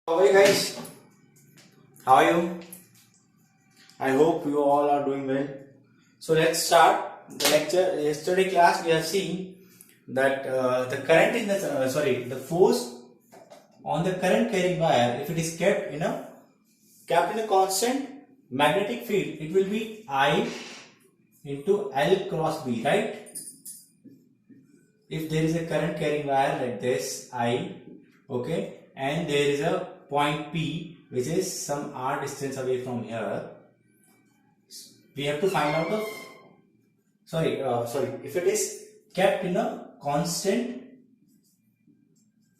How are you guys? How are you? I hope you all are doing well. So let's start the lecture. Yesterday class we have seen that the current in the the force on the current carrying wire, if it is kept in a constant magnetic field, it will be I into L cross B, right? If there is a current carrying wire like this I, okay, and there is a point P which is some r distance away from here, we have to find out the if it is kept in a constant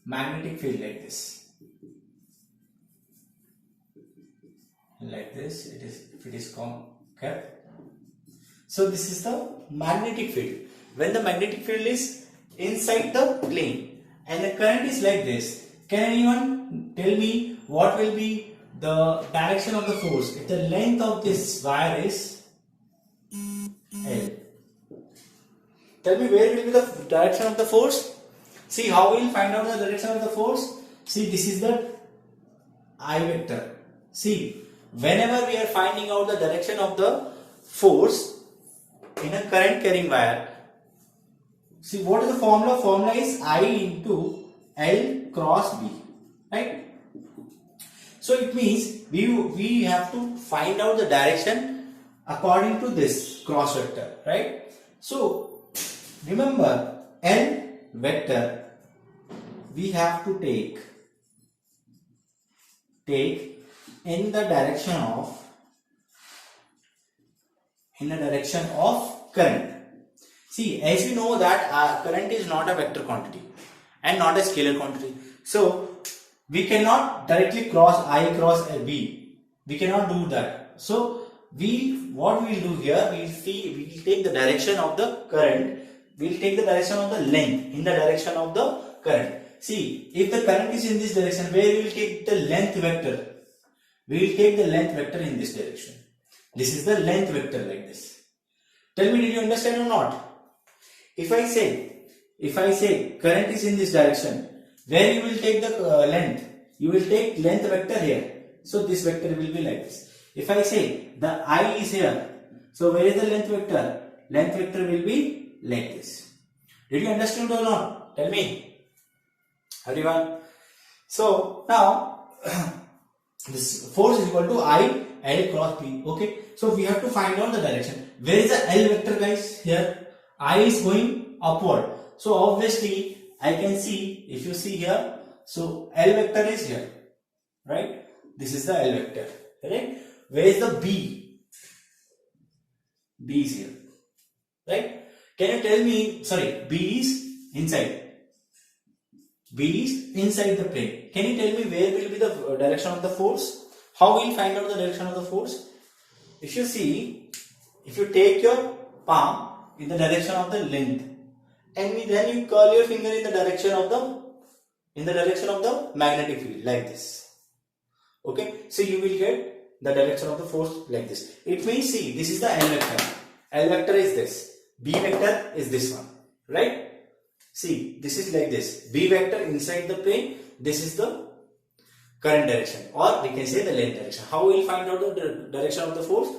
magnetic field like this, it is, if it is kept. So this is the magnetic field. When the magnetic field is inside the plane and the current is like this, can anyone tell me what will be the direction of the force if the length of this wire is L? Tell me where will be the direction of the force. See how we will find out the direction of the force. See, this is the I vector. See, whenever we are finding out the direction of the force in a current carrying wire, see what is the formula? Formula is I into L cross B, right? So it means we have to find out the direction according to this cross vector, right? So remember, L vector we have to take in the direction of current. See, as we know that current is not a vector quantity and not a scalar quantity. So we cannot directly cross I cross B. We cannot do that. So what we will do here, we will take the direction of the current. We will take the direction of the length in the direction of the current. See, if the current is in this direction, where we will take the length vector? We will take the length vector in this direction. This is the length vector like this. Tell me, did you understand or not? If I say current is in this direction, where you will take the length? You will take length vector here. So this vector will be like this. If I say the I is here, so where is the length vector? Length vector will be like this. Did you understand or not? Tell me, everyone. So now this force is equal to I L cross P. Okay. So we have to find out the direction. Where is the L vector, guys? Here I is going upward. So obviously I can see, if you see here, so L vector is here, right? This is the L vector, correct? Where is the B? B is here, right? Can you tell me, B is inside. B is inside the plane. Can you tell me where will be the direction of the force? How will you find out the direction of the force? If you see, if you take your palm in the direction of the length, and then you curl your finger in the direction of the magnetic field like this. Okay, so you will get the direction of the force like this. It means, see, this is the L vector. L vector is this. B vector is this one, right? See, this is like this. B vector inside the plane. This is the current direction, or we can say the length direction. How we will find out the direction of the force?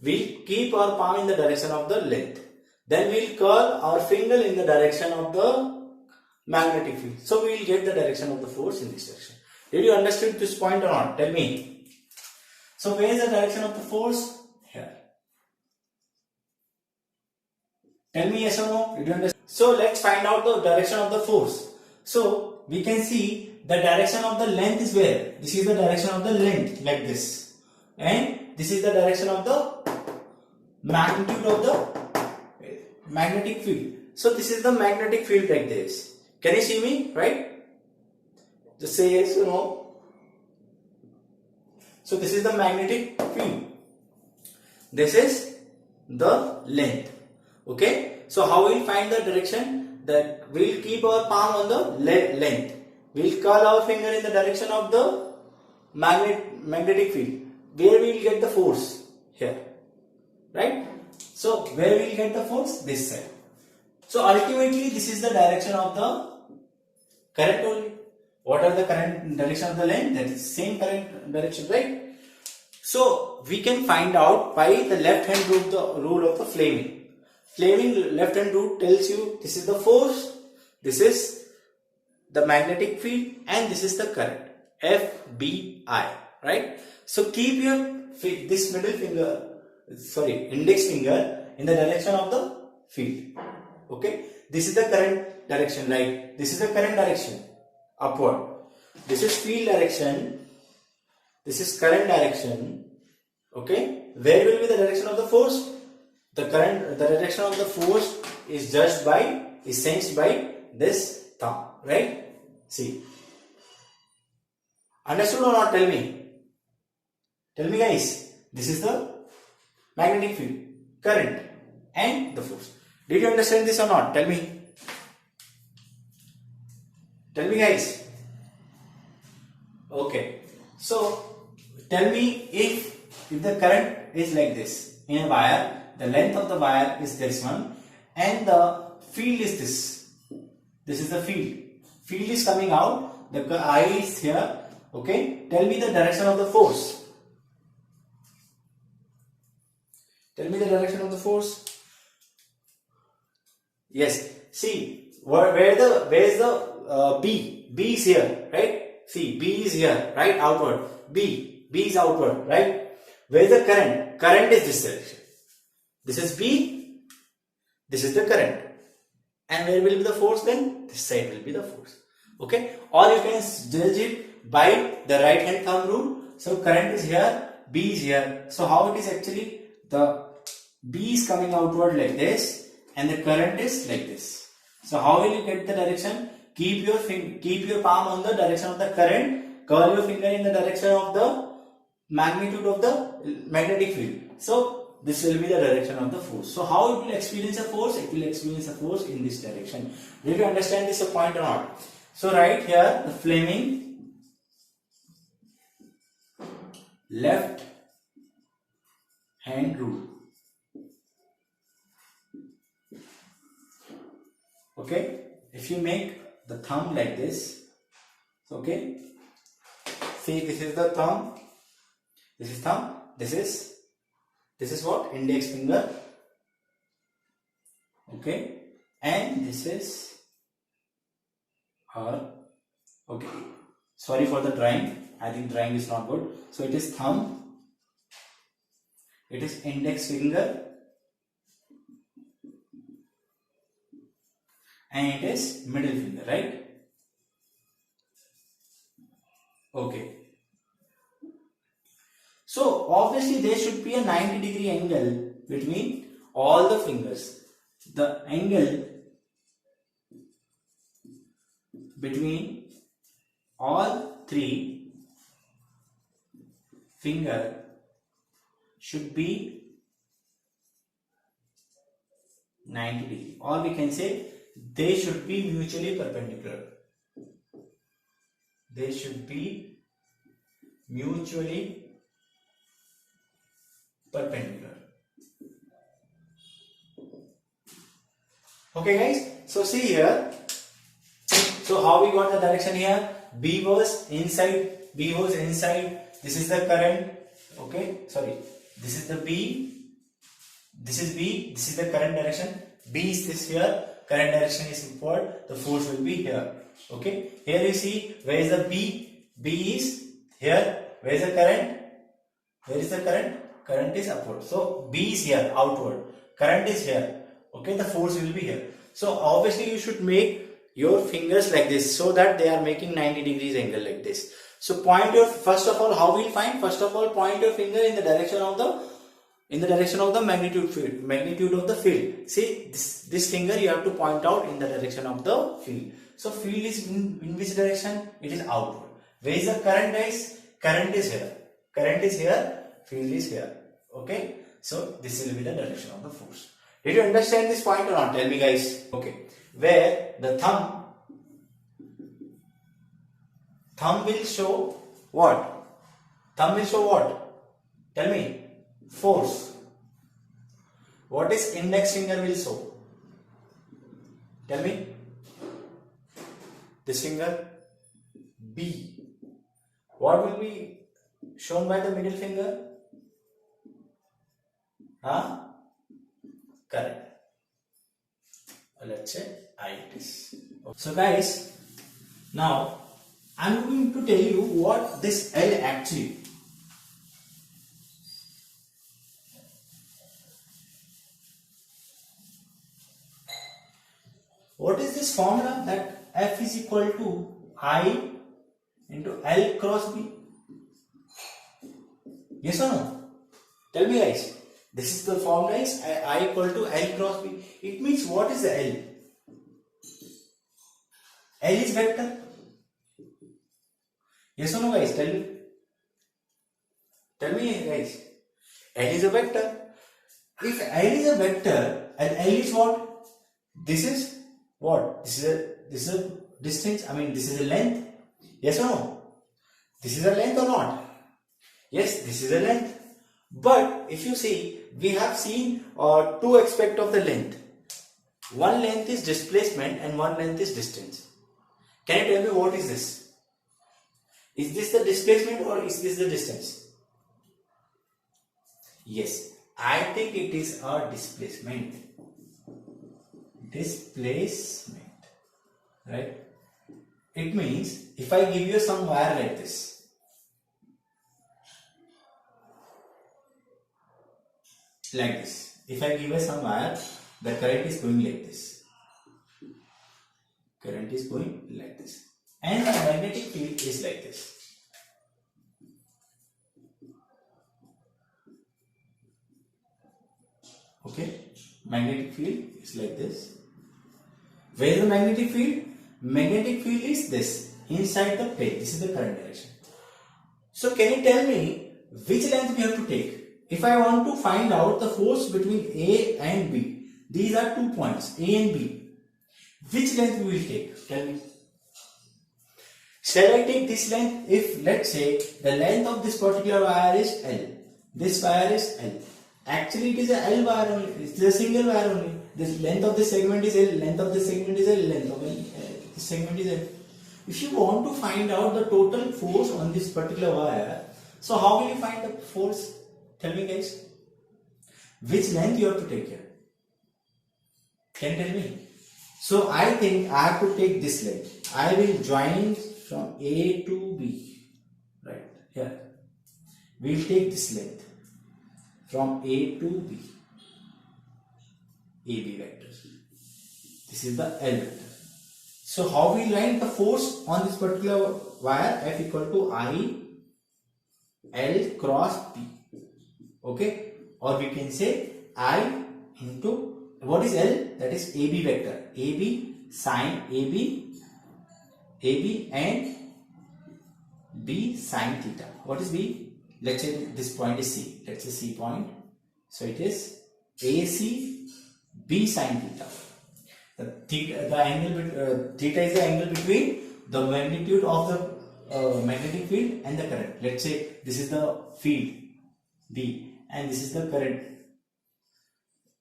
We'll keep our palm in the direction of the length. Then we will curl our finger in the direction of the magnetic field. So we will get the direction of the force in this direction. Did you understand this point or not? Tell me. So where is the direction of the force? Here. Tell me yes or no. Did you understand? So let's find out the direction of the force. So we can see the direction of the length is where? This is the direction of the length like this. And this is the direction of the magnitude of the magnetic field. So this is the magnetic field like this. Can you see me? Right? Just say yes or no. So this is the magnetic field. This is the length. Okay. So how we will find the direction? That we will keep our palm on the length. We will curl our finger in the direction of the magnetic field. Where we will get the force? Here. Right? So where we will get the force? This side. So ultimately this is the direction of the current only. What are the current direction of the length? That is same current direction, right? So we can find out by the left hand rule of the Fleming. Fleming left hand rule tells you this is the force, this is the magnetic field, and this is the current, FBI, right? So keep your this index finger in the direction of the field. Okay, this is the current direction, like this is the current direction, upward. This is field direction. This is current direction. Okay, where will be the direction of the force? The direction of the force is sensed by this thumb, right? See, understood or not? Tell me guys. This is the magnetic field, current, and the force. Did you understand this or not? Tell me guys. Okay, so tell me if the current is like this in a wire, the length of the wire is this one, and the field is this. This is the field. Field is coming out. The I is here. Okay, tell me the direction of the force. Tell me the direction of the force. Yes. See, where is the B? B is here, right? See, B is here, right? Outward. B is outward, right? Where is the current? Current is this direction. This is B. This is the current. And where will be the force then? This side will be the force. Okay? Or you can judge it by the right hand thumb rule. So current is here, B is here. So how it is actually? The B is coming outward like this, and the current is like this. So how will you get the direction? Keep your palm on the direction of the current. Curl your finger in the direction of the magnitude of the magnetic field. So this will be the direction of the force. So how it will experience a force? It will experience a force in this direction. Did you understand this point or not? So right here, the Fleming left hand rule. Okay, if you make the thumb like this, okay, see, this is the thumb, this is thumb, this is what? Index finger, okay, and this is our, okay, sorry for the drawing, I think drawing is not good. So it is thumb, it is index finger, and it is middle finger, right? Okay. So obviously there should be a 90-degree angle between all the fingers. The angle between all three fingers should be 90 degree, or we can say they should be mutually perpendicular. They should be mutually perpendicular. Okay guys, so see here. So how we got the direction here? B was inside. This is the current. Okay, sorry. This is the B. This is B. This is the current direction. B is this here. Current direction is upward. The force will be here. Okay. Here you see where is the B. B is here. Where is the current? Where is the current? Current is upward. So B is here, outward. Current is here. Okay. The force will be here. So obviously you should make your fingers like this so that they are making 90 degrees angle like this. So point your, first of all, how we find? First of all, point your finger in the direction of the magnitude of the field. See, this finger you have to point out in the direction of the field. So field is in which direction? It is outward. Where is the current, guys? Current is here. Current is here. Field is here. Okay. So this will be the direction of the force. Did you understand this point or not? Tell me, guys. Okay. Where the thumb will show what? Thumb will show what? Tell me. Force. What is index finger will show? Tell me. This finger. B. What will be shown by the middle finger? Huh? Correct. Let's say I it is. So guys, now I'm going to tell you what this L actually. What is this formula that F is equal to I into L cross B? Yes or no? Tell me guys. This is the formula is I equal to L cross B. It means what is the L? L is vector. Yes or no guys? Tell me. Tell me guys. L is a vector. If L is a vector and L is what? This is what? This is a distance. I mean this is a length. Yes or no? This is a length or not? Yes, this is a length. But if you see, we have seen two aspects of the length. One length is displacement and one length is distance. Can you tell me what is this? Is this the displacement or is this the distance? Yes, I think it is a displacement. Displacement, right? It means if I give you some wire like this, if I give you some wire, the current is going like this. Current is going like this, and the magnetic field is like this. Okay, magnetic field is like this. Where is the magnetic field? Magnetic field is this, inside the plate. This is the current direction. So can you tell me which length we have to take? If I want to find out the force between A and B, these are 2 points, A and B. Which length we will take? Tell me. Shall I take this length? If let's say the length of this particular wire is L, this wire is L. Actually it is a L wire only, it is a single wire only. This length of this segment is L, length of this segment is L, length of this segment is L. If you want to find out the total force on this particular wire, so how will you find the force? Tell me guys. Which length you have to take here? Can you tell me? So I think I have to take this length. I will join from A to B. Right here. We will take this length from A to B. AB vector. This is the L vector. So how we write the force on this particular wire? F equal to I L cross B. Okay, or we can say I into what is L? That is AB vector. AB sine AB, AB and B sine theta. What is B? Let's say this point is C. Let's say C point. So it is AC B sine theta. The angle theta is the angle between the magnitude of the magnetic field and the current. Let's say this is the field B and this is the current.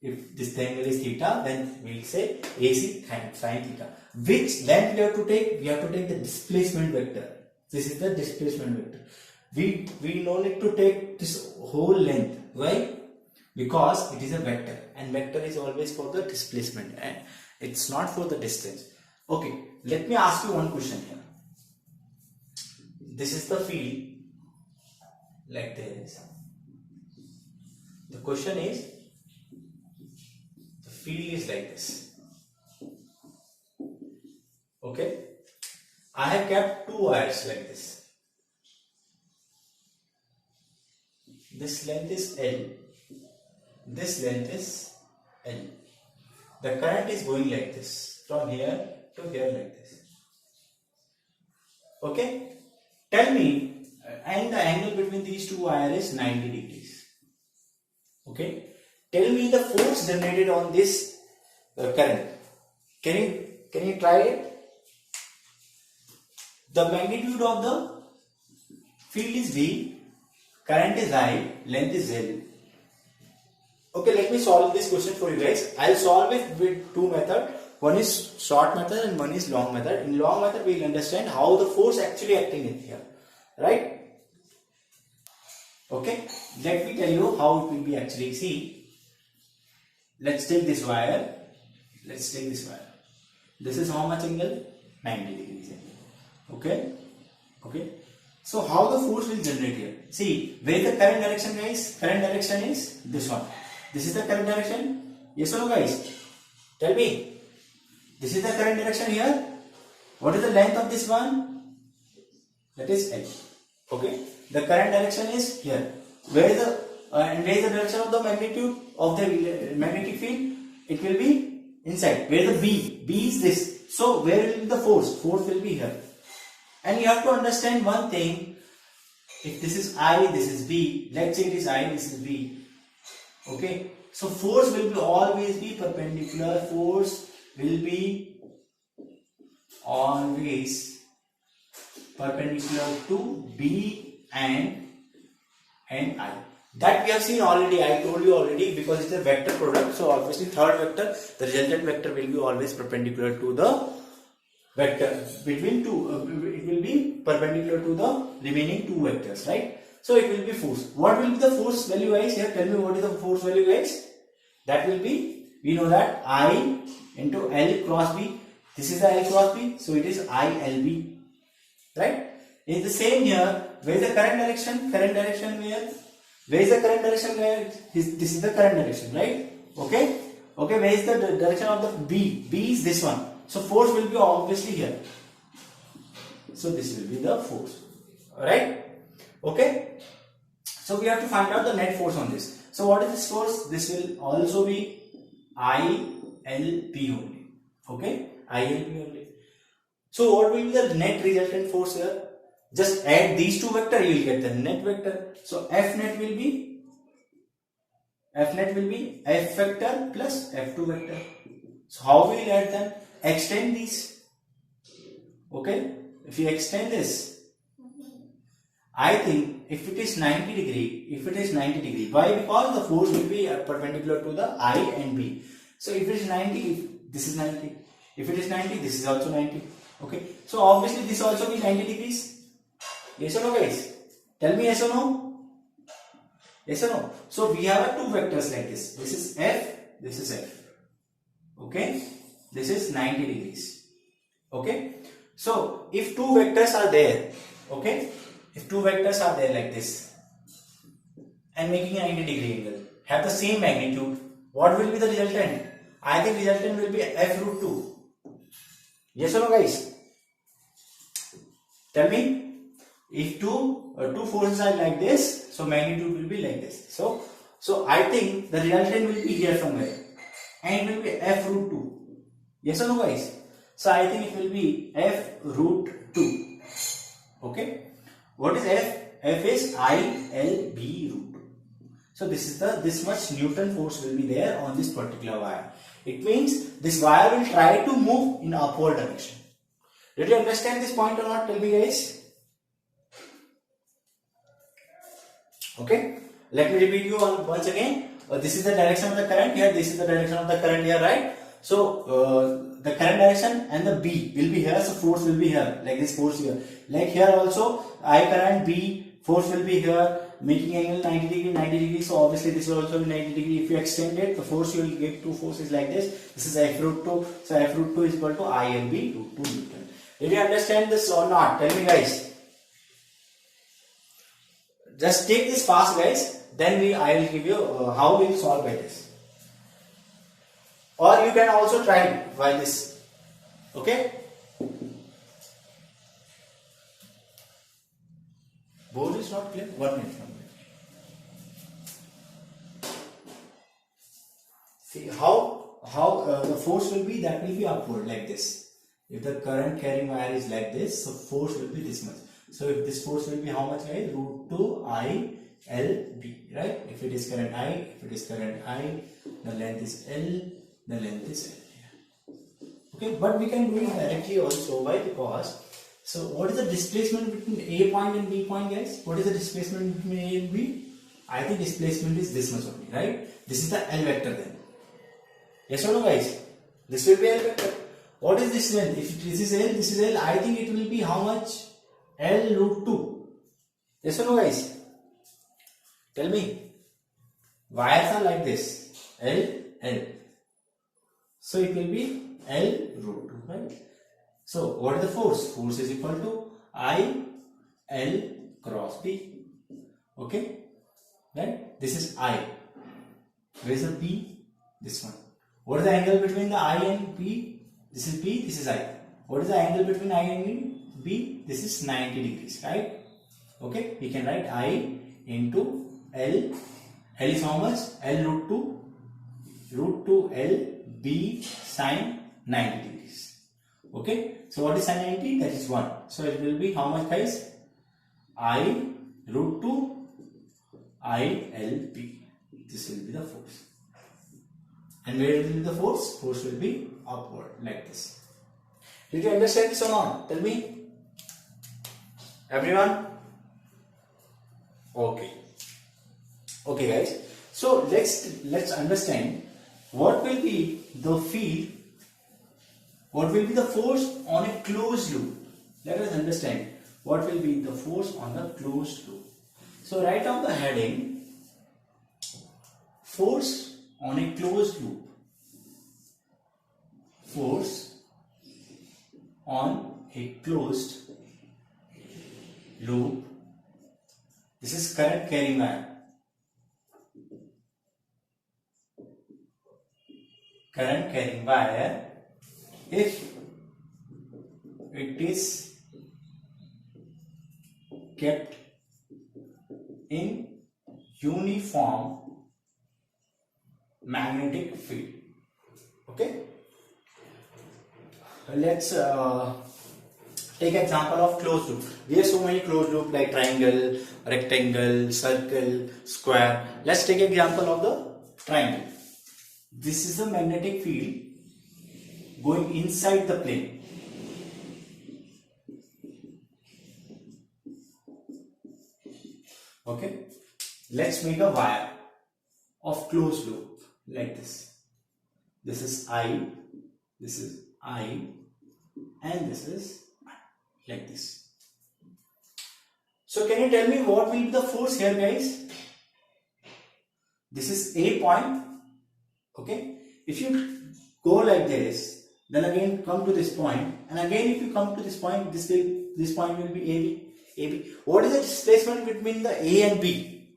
If this angle is theta, then we will say AC sine theta. Which length we have to take? We have to take the displacement vector. This is the displacement vector. We no need to take this whole length. Why? Because it is a vector, and vector is always for the displacement and it's not for the distance. Okay, let me ask you one question here. This is the field like this. The question is, the field is like this. Okay, I have kept two wires like this. This length is L. This length is L. The current is going like this, from here to here like this. Okay, tell me, and the angle between these two wires is 90 degrees. Okay, tell me the force generated on this current. Can you try it? The magnitude of the field is V, current is I, length is L. Okay, let me solve this question for you guys. I'll solve it with two methods. one is short method and one is long method. In long method, we will understand how the force actually acting in here, right? Okay, let me tell you how it will be actually. See, let's take this wire. Let's take this wire. This is how much angle? 90 degrees angle. Okay, okay. So how the force will generate here? See, where is the current direction, guys? Current direction is this one. This is the current direction. Yes or no, guys? Tell me. This is the current direction here. What is the length of this one? That is L. Okay. The current direction is here. Where is the and where is the direction of the magnitude of the magnetic field? It will be inside. Where is the B? B is this. So where will be the force? Force will be here. And you have to understand one thing. If this is I, this is B. Let's say it is I, this is B. Okay. So force will be always be perpendicular. Force will be always perpendicular to B and I. That we have seen already. I told you already, because it's a vector product. So obviously third vector, the resultant vector will be always perpendicular to the vector between two. It will be perpendicular to the remaining two vectors, right? So it will be force. What will be the force value, guys? Here, tell me what is the force value, guys? That will be, we know that I into L cross B. This is the L cross B, so it is ILB, right? It's the same here. Where is the current direction? Current direction where? Where is the current direction where? This is the current direction, right? Okay. Okay. Where is the direction of the B? B is this one. So force will be obviously here. So this will be the force. Alright? Okay? So we have to find out the net force on this. So what is this force? This will also be ILP only. Okay? ILP only. So what will be the net resultant force here? Just add these two vectors, you will get the net vector. So F net will be F vector plus F2 vector. So how we will add them? Extend these. Okay? If you extend this, I think if it is 90 degree, why? Because the force will be perpendicular to the I and B. So if it is 90, this is 90. If it is 90, this is also 90. Okay? So obviously this also be 90 degrees. Yes or no, guys? Tell me yes or no? Yes or no? So we have two vectors like this. This is F, this is F. Okay? This is 90 degrees. Okay? So if two vectors are there, okay? If two vectors are there like this and making a 90 degree angle, have the same magnitude, what will be the resultant? I think resultant will be F root 2. Yes or no, guys? Tell me. If two forces are like this, so magnitude will be like this. So I think the resultant will be here somewhere, and it will be F root 2. Yes or no, guys? So I think it will be F root 2. Okay. What is F? F is ILB root 2. So this much Newton force will be there on this particular wire. It means this wire will try to move in upward direction. Did you understand this point or not? Tell me, guys. Okay, let me repeat you once again. This is the direction of the current here, this is the direction of the current here, right? So the current direction and the B will be here, so force will be here, like this force here. Like here also, I current B, force will be here, making angle 90 degree, so obviously this will also be 90 degree. If you extend it, the force you will get two forces like this. This is F root 2, so F root 2 is equal to ILB 2 Newton. Did you understand this or not? Tell me, guys. Just take this fast, guys, then I will give you how we will solve by this. Or you can also try by this. Okay? Board is not clear? 1 minute. See how the force will be, that will be upward like this. If the current carrying wire is like this, so force will be this much. So if this force will be how much, guys? Root 2 ILB, right? If it is current I, the length is L, the length is L. Okay, but we can do it directly also. Why? Because, so what is the displacement between A point and B point, guys? What is the displacement between A and B? I think displacement is this much only, right? This is the L vector then. Yes or no, guys? This will be L vector. What is this L? If this is L, I think it will be how much? L root 2. Yes or no, guys? Tell me. Wires are like this. L, L. So it will be L root 2, right? So what is the force? Force is equal to I L cross B. Okay? Right? This is I. Where is the P? This one. What is the angle between the I and P? This is P, this is I. What is the angle between I and B? This is 90 degrees, right? Okay, we can write I into L. L is how much? L root 2. Root 2 L B sine 90 degrees. Okay, so what is sine 90? That is 1. So it will be how much, guys? I root 2 I L B. This will be the force. And where will be the force? Force will be upward, like this. Did you understand this or not? Tell me. Everyone? Okay. Okay, guys. So let's understand what will be the field, what will be the force on a closed loop. Let us understand what will be the force on the closed loop. So write down the heading, force on a closed loop. Force on a closed loop. This is current carrying wire. Current carrying wire, if it is kept in uniform magnetic field. Okay, let's take example of closed loop. We have so many closed loop like triangle, rectangle, circle, square. Let's take example of the triangle. This is the magnetic field going inside the plane. Okay, let's make a wire of closed loop like this. This is I, this is I, and this is I, like this. So can you tell me what will be the force here, guys? This is A point. Okay, if you go like this, then again come to this point, and again if you come to this point, this point will be AB. AB. What is the displacement between the A and B?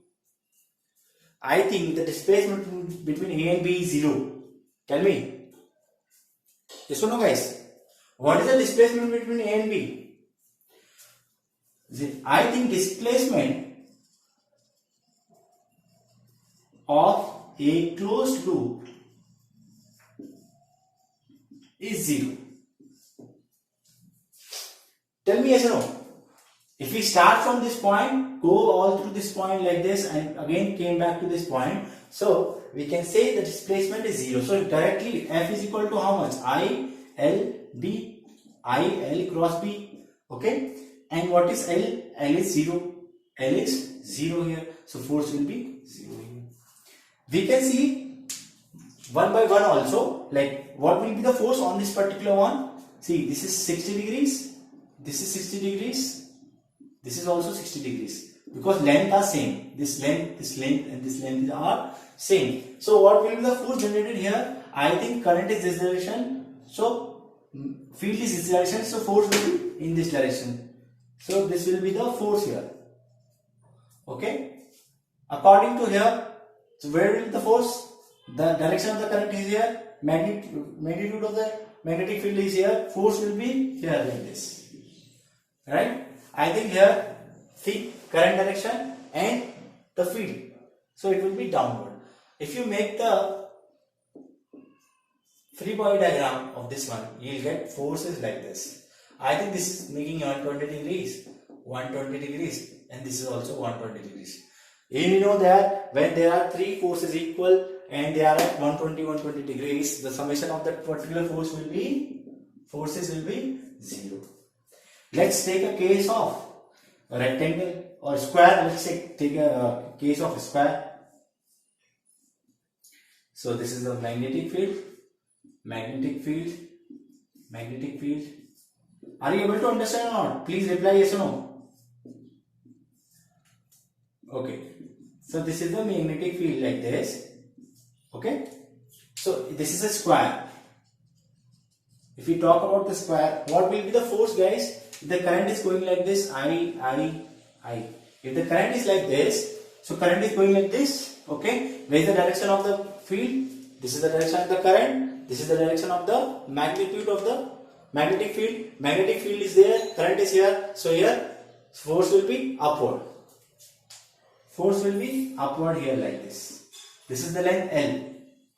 I think the displacement between A and B is 0. Tell me. Yes or no, guys? What is the displacement between A and B? I think displacement of a closed loop is 0. Tell me yes or no. If we start from this point, go all through this point like this, and again came back to this point, so we can say the displacement is 0. So directly F is equal to how much? I L B, I L cross B. Okay, and what is L? L is 0. L is 0 here, so force will be 0 here. We can see one by one also, like what will be the force on this particular one. See, this is 60 degrees, this is 60 degrees, this is also 60 degrees, because length are same. This length and this length are same. So what will be the force generated here? I think current is this direction, so field is this direction, so force will be in this direction. So this will be the force here. Okay, according to here, so where will be the force? The direction of the current is here, magnitude of the magnetic field is here, force will be here like this, right? I think here, see, current direction and the field, so it will be downward. If you make the free body diagram of this one, you will get forces like this. I think this is making 120 degrees, 120 degrees, and this is also 120 degrees. You know that when there are three forces equal and they are at 120 degrees, the summation of that particular forces will be 0. Let's take a case of a rectangle or square. Let's take a case of a square. So this is the magnetic field. magnetic field, magnetic field. Are you able to understand or not? Please reply yes or no. Okay. So this is the magnetic field like this. Okay. So this is a square. If we talk about the square, what will be the force, guys? If the current is going like this, I. If the current is like this, so current is going like this. Okay. Where is the direction of the field? This is the direction of the current. This is the direction of the magnitude of the magnetic field. Magnetic field is there. Current is here. So here force will be upward. Force will be upward here like this. This is the length L.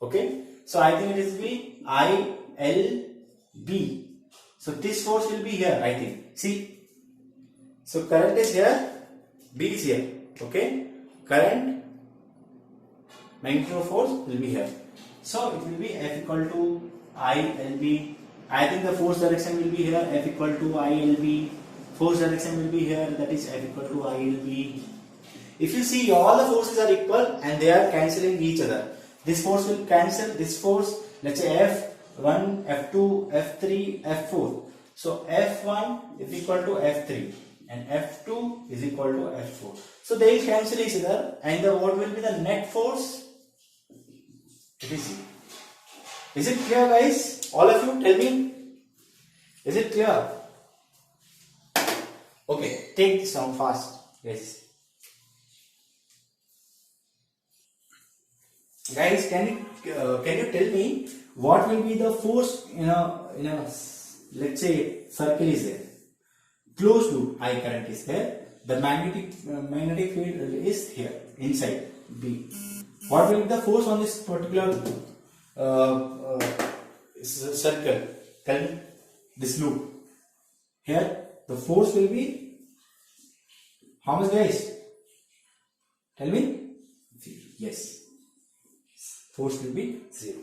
Okay. So I think it is be I L B. So this force will be here. I think. See. So current is here. B is here. Okay. Current, magnitude of force will be here. So it will be F equal to I L B. I think the force direction will be here. F equal to I L B. Force direction will be here. That is F equal to I L B. If you see, all the forces are equal and they are cancelling each other. This force will cancel this force. Let's say F1, F2, F3, F4. So F1 is equal to F3 and F2 is equal to F4. So they will cancel each other, and what will be the net force? It is. Is it clear, guys? All of you, tell me. Is it clear? Okay, take this down fast, guys. Guys, can you tell me what will be the force in a let's say circle is there, closed loop I current is there, the magnetic field is here inside B. What will be the force on this particular circle? Tell me, this loop. Here the force will be how much, guys? Tell me. Yes. Force will be 0.